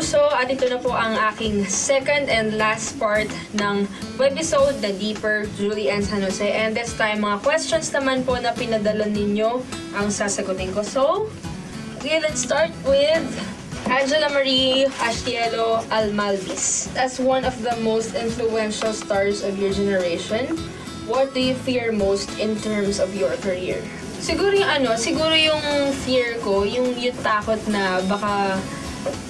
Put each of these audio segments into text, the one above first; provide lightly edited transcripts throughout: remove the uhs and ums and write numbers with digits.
kapuso, at ito na po ang aking second and last part ng webisode, The Deeper Julie Ann San Jose. And this time, mga questions naman po na pinadala ninyo ang sasagutin ko. So, okay, let's start with Angela Marie Astielo Almalvis. As one of the most influential stars of your generation, what do you fear most in terms of your career? Siguro yung fear ko, yung takot na baka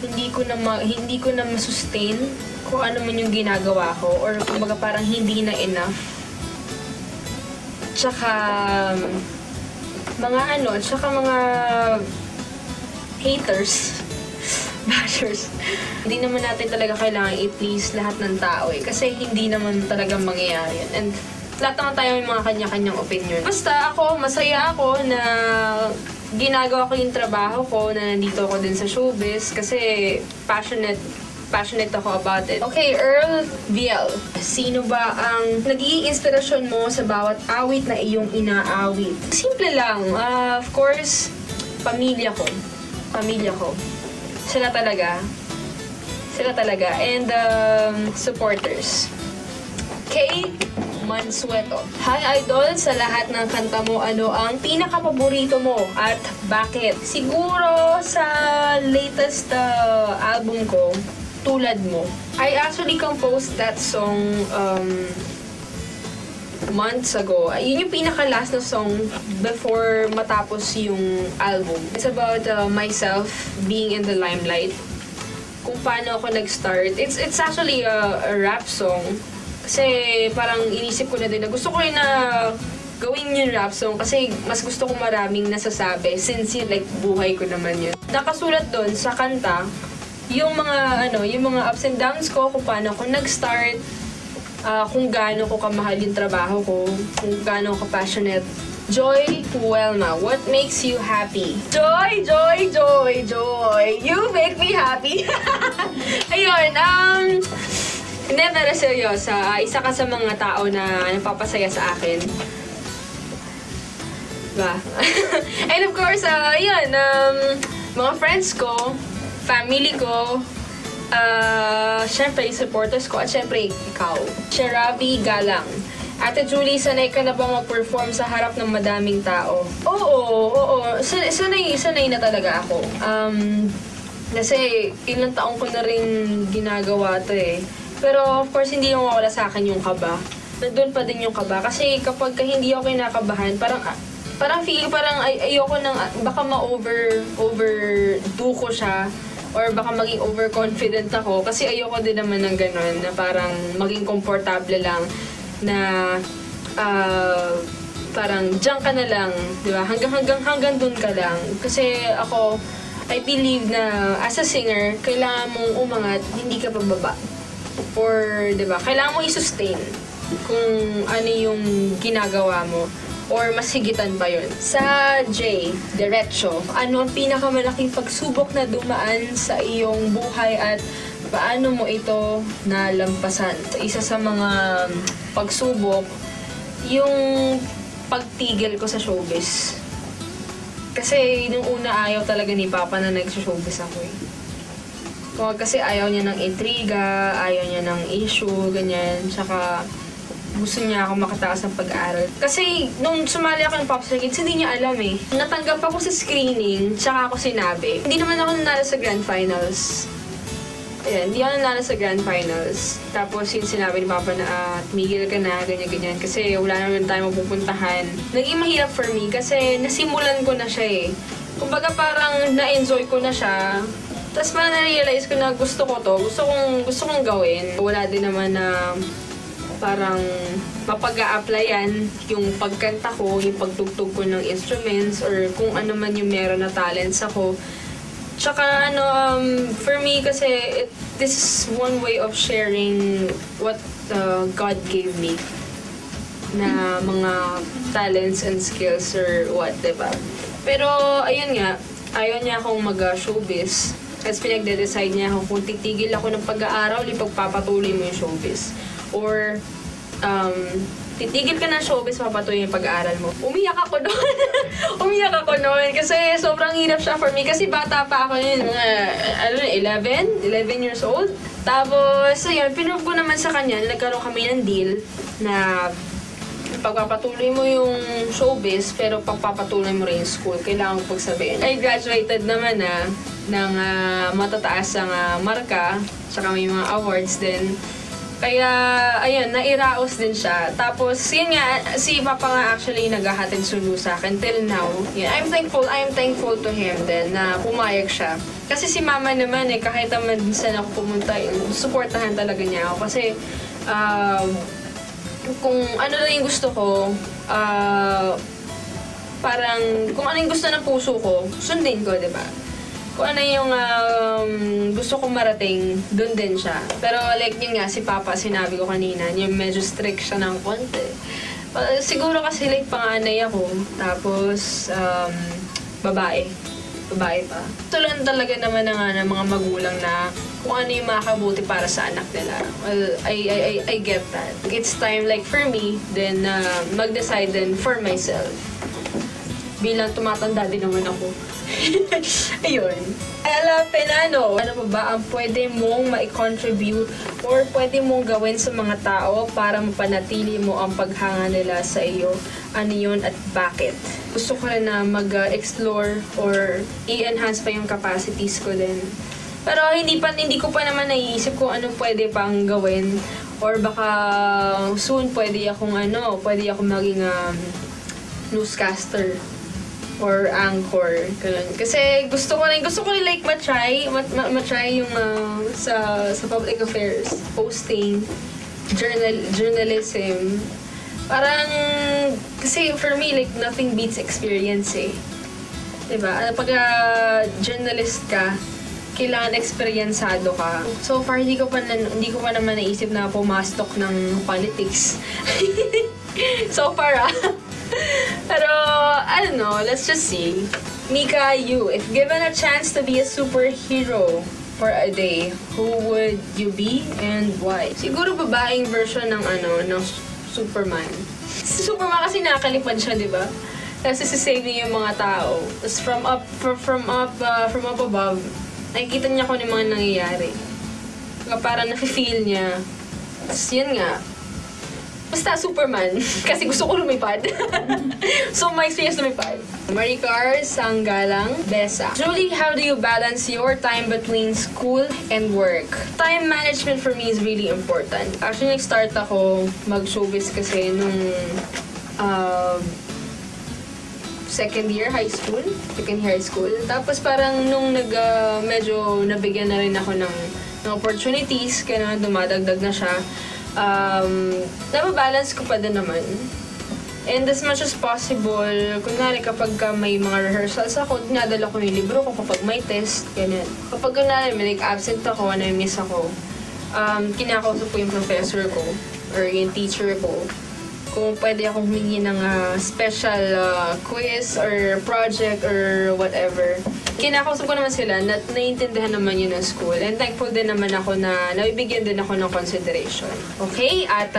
hindi ko na ma-sustain kung ano man yung ginagawa ko, or kumbaga parang hindi na enough. Tsaka mga haters, bashers. Hindi naman natin talaga kailangan i-please lahat ng tao kasi hindi naman talaga mangyayari yan. And lahat naman tayo may mga kanya-kanyang opinion. Basta ako, masaya ako na ginagawa ko yung trabaho ko, na nandito ako din sa showbiz kasi passionate ako about it. Okay, Earl Viel. Sino ba ang nagiging inspirasyon mo sa bawat awit na iyong inaawit? Simple lang. Of course, pamilya ko. Sila talaga. And supporters. Kay Mansueto. Hi Idol, sa lahat ng kanta mo, ano ang pinaka-paborito mo at bakit? Siguro sa latest album ko, Tulad Mo. I actually composed that song months ago. Yun yung pinaka-last na song before matapos yung album. It's about myself being in the limelight. Kung paano ako nag-start. It's actually a rap song. Kasi parang inisip ko na din na gusto ko rin na gawin yung rap song kasi mas gusto ko maraming nasasabi since yun, like, buhay ko naman yun. Nakasulat doon sa kanta yung mga ups and downs ko, kung paano ako nag-start, kung gaano ko kamahal yung trabaho ko, kung gaano ko passionate. Joy Huelma, what makes you happy? Joy! You make me happy! Ayun, hindi, pero seryosa. Isa ka sa mga tao na napapasaya sa akin. Ba? And of course, mga friends ko, family ko, syempre, supporters ko, at syempre, ikaw. Sherabi Galang. Ate Julie, sanay ka na ba mag-perform sa harap ng madaming tao? Oo. Sanay na talaga ako. Kasi ilang taong ko na rin ginagawa to eh. Pero of course, hindi yung mawala sa akin yung kaba. Nandun pa din yung kaba. Kasi kapag hindi ako kinakabahan, parang feel, parang ayoko nang, baka ma-overdo ko siya. Or baka maging overconfident ako. Kasi ayoko din naman ng ganun, na parang maging komportable lang. Na parang diyan ka na lang, di ba? Hanggang dun ka lang. Kasi ako, I believe na as a singer, kailangan mong umangat, hindi ka pababa. Or, di ba, kailangan mo i-sustain kung ano yung ginagawa mo. Or mas higitan pa yun. Sa J, Diretso, ano ang pinakamalaking pagsubok na dumaan sa iyong buhay at paano mo ito nalampasan? Isa sa mga pagsubok, yung pagtigil ko sa showbiz. Kasi nung una ayaw talaga ni Papa na nag-showbiz ako eh. Kasi ayaw niya ng intriga, ayaw niya ng issue, ganyan. Tsaka gusto niya ako makataas ng pag-aaral. Kasi nung sumali ako ng Pop Star Kids, hindi niya alam eh. Natanggap ako sa screening, tsaka ako sinabi. Hindi naman ako nanalo sa Grand Finals. Ayan, hindi ako nanalo sa Grand Finals. Tapos yung sinabi ni Papa na tumigil ka na, ganyan-ganyan. Kasi wala naman tayo mapupuntahan. Naging mahirap for me kasi nasimulan ko na siya eh. Kumbaga parang na-enjoy ko na siya. Tapos parang na-realize ko na gusto ko to. Gusto kong gawin. Wala din naman na parang mapag-a-applyan yung pagkanta ko, yung pagtugtog ko ng instruments, or kung ano man yung meron na talents ako. Tsaka for me kasi, this is one way of sharing what God gave me. Na mga talents and skills or what, diba? Pero ayun nga, ayaw niya akong mag-showbiz. Kasi pinagde-decide niya ako kung titigil ako ng pag-aaral, ipagpapatuloy mo yung showbiz. Or titigil ka ng showbiz, papatuloy yung pag-aaral mo. Umiyak ako doon. Umiyak ako noon kasi sobrang hirap siya for me. Kasi bata pa ako yun, 11 years old. Tapos, ayun, pinrove ko naman sa kanya, nagkaroon kami ng deal na pagpapatuloy mo yung showbiz, pero pagpapatuloy mo rin yung school, kailangan ko pagsabihin. I graduated naman ng matataas ang marka, tsaka may mga awards din. Kaya, ayun, nairaos din siya. Tapos, yun nga, si Papa nga actually naghahatid sundo sa akin till now. Yun, I'm thankful to him din na pumayag siya. Kasi si Mama naman kahit naman saan ako pumunta, supportahan talaga niya ako. Kasi, kung ano lang yung gusto ko, parang kung ano yung gusto ng puso ko, sundin ko, diba? Kung ano yung gusto kong marating, dun din siya. Pero like yun nga, si Papa, sinabi ko kanina, yung medyo strict siya ng konti. Siguro kasi like panganay ako, tapos babae pa. Tulan talaga naman ng mga magulang na kung ano yung makakabuti para sa anak nila. Well, I get that. It's time, like for me, then mag-decide din for myself. Bilang tumatanda din naman ako. Ayun. Ano pa ba ang pwede mong ma-contribute or pwede mong gawin sa mga tao para mapanatili mo ang paghanga nila sa iyo? Ano yun at bakit? Gusto ko rin na mag-explore or i-enhance pa yung capacities ko din. Pero hindi ko pa naman naiisip kung ano pwede pang gawin or baka soon pwede akong maging newscaster or anchor. Kasi gusto ko rin like matry yung sa public affairs, posting, journalism. Parang kasi for me like nothing beats experience eh. Diba? Pag journalist ka, kailangan eksperyensado ka. So far, hindi ko pa naman naisip na pumasok ng politics. So far, Pero, I don't know, let's just see. Mika, you, if given a chance to be a superhero for a day, who would you be and why? Siguro babaeng version ng Superman. Si Superman kasi nakakalipad siya, di ba? Tapos sisave niya yung mga tao. Tapos from up above, nakikita niya kung ano yung mga nangyayari. Parang nafe-feel niya. Tapos yun nga. Basta Superman. Kasi gusto ko lumipad. So, my experience lumipad. Maricar Sanggalang Besa. Julie, how do you balance your time between school and work? Time management for me is really important. Actually, nag-start ako mag-showbiz kasi nung second year high school. Tapos parang nung medyo nabigyan na rin ako ng opportunities, kaya naman dumadagdag na siya. Nababalance ko pa din naman. And as much as possible, kunwari kapag may mga rehearsals ako, dinadala ko yung libro ko kapag may test, ganyan. Kapag kunwari may absent ako, na-miss ako, kinakausap ko yung professor ko or yung teacher ko kung pwede akong humingi ng special quiz or project or whatever. Kinakausap ko naman sila na naiintindihan naman yun ng school. And thankful din naman ako na nabibigyan din ako ng consideration. Okay, at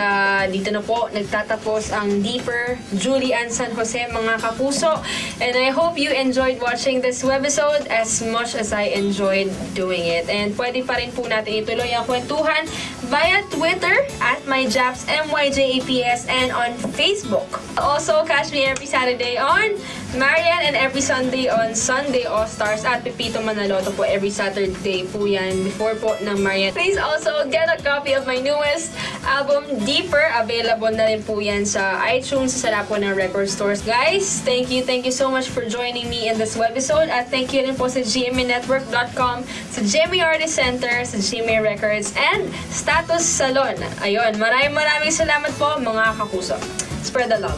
dito na po nagtatapos ang Deeper Julie Ann San Jose, mga kapuso. And I hope you enjoyed watching this webisode as much as I enjoyed doing it. And pwede pa rin po natin ituloy ang kwentuhan via Twitter at MyJapsMYJAPS and on Facebook. Also, catch me every Saturday on Marian and every Sunday on Sunday All-Stars at Pepito Manaloto po every Saturday po yan before po ng Marian. Please also get a copy of my newest album, Deeper. Available na rin po yan sa iTunes, sa lahat po ng record stores. Guys, thank you so much for joining me in this webisode at thank you rin po sa GMAnetwork.com, sa GMA Artist Center, sa GMA Records, and Status Salon. Ayun, maraming salamat po mga kapuso. Spread the love.